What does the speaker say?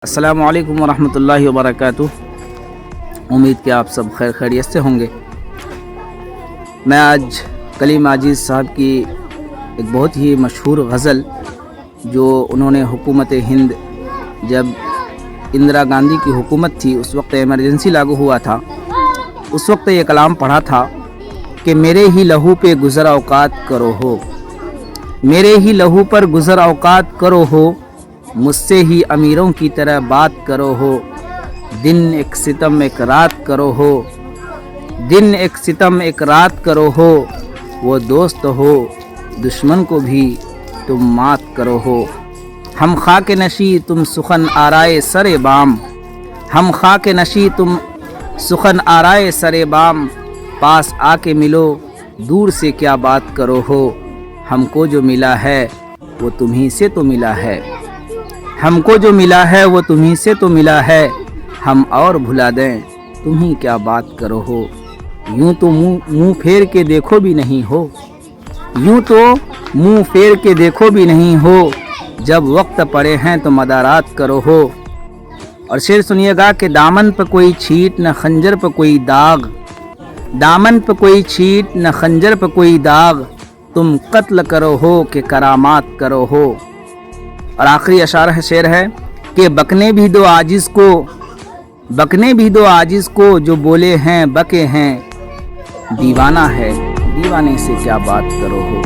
السلام علیکم ورحمۃ اللہ وبرکاتہ۔ امید کہ آپ سب خیر خیریت سے ہوں گے۔ میں آج کلیم عاجز صاحب کی ایک بہت ہی مشہور غزل جو انہوں نے حکومت ہند جب اندرا گاندھی کی حکومت تھی، اس وقت ایمرجنسی لاگو ہوا تھا، اس وقت یہ کلام پڑھا تھا کہ میرے ہی لہو پہ گزر اوقات کرو ہو، میرے ہی لہو پر گزر اوقات کرو ہو، مجھ سے ہی امیروں کی طرح بات کرو ہو، دن ایک ستم ایک رات کرو ہو، دن ایک ستم ایک رات کرو ہو، وہ دوست ہو دشمن کو بھی تم مات کرو ہو، ہم خاک نشی تم سخن آرائے سر بام، ہم خاک نشی تم سخن آرائے سر بام، پاس آ کے ملو دور سے کیا بات کرو ہو، ہم کو جو ملا ہے وہ تمہیں سے تو ملا ہے، ہم کو جو ملا ہے وہ تمہیں سے تو ملا ہے، ہم اور بھلا دیں تمہیں کیا بات کرو ہو، یوں تو منہ پھیر کے دیکھو بھی نہیں ہو، یوں تو منہ پھیر کے دیکھو بھی نہیں ہو، جب وقت پڑے ہیں تو مدارات کرو ہو۔ اور شعر سنیے گا کہ دامن پہ کوئی چھیٹ نہ خنجر پہ کوئی داغ، دامن پہ کوئی چھیٹ نہ خنجر پہ کوئی داغ، تم قتل کرو ہو کہ کرامات کرو ہو۔ اور آخری اشعار شعر ہے کہ بکنے بھی دو عاجز کو، بکنے بھی دو عاجز کو، جو بولے ہیں بکے ہیں، دیوانہ ہے دیوانے سے کیا بات کرو ہو۔